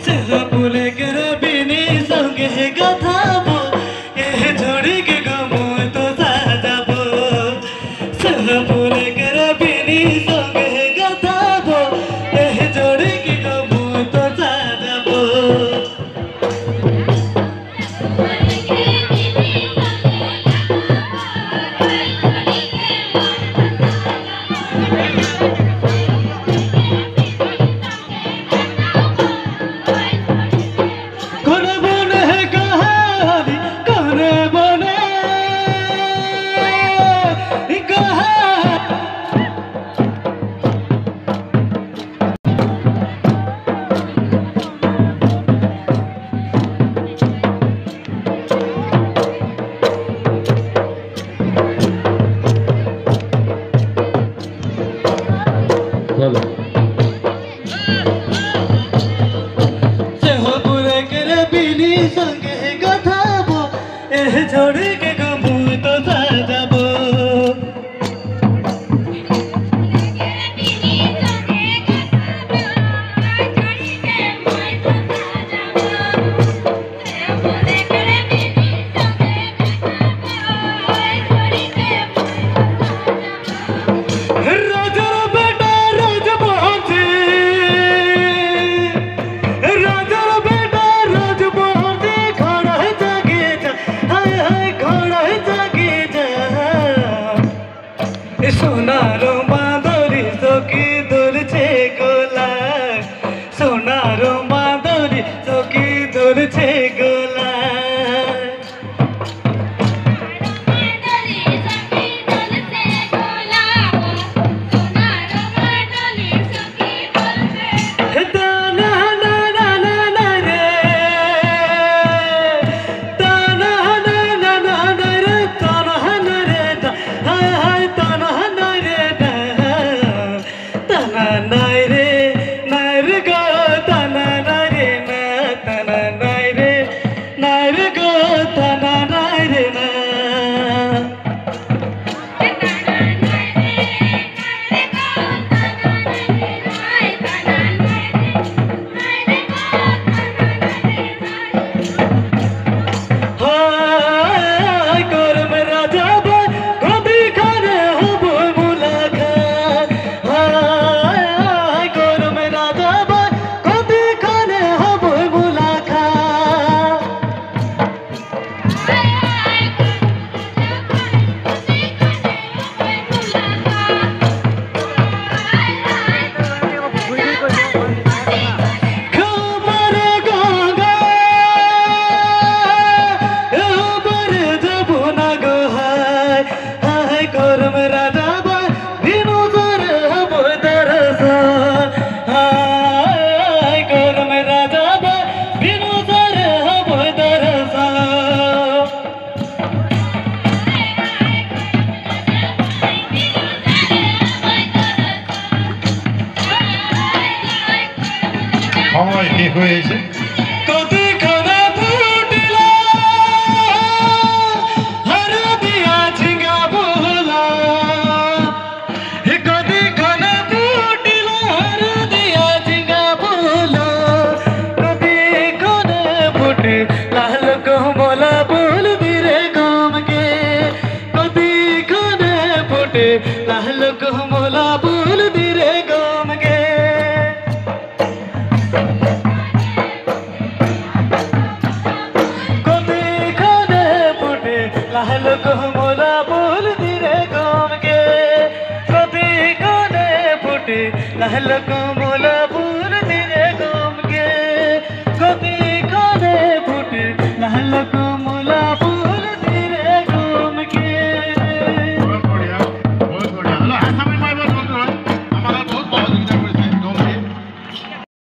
से भूले कर बिनी संगे गथाबो ए जोड़ी के गमो तो साजाबो से भूले कर बिनी संगे गथाबो ए जोड़ी के गमो तो साजाबो संगे गथाबो ए छोड़ी के गमु तो साजाबो सोनारो माधुरी सखी दुलछे गोला सोनारो माधुरी सखी दुलछे गोला কি হয়েছে लाल को मोला बोल दिरे गम गे कभी खाने फुटे लाल को मोला बोल दिरे गम गे कभी खाने फुटे लाल को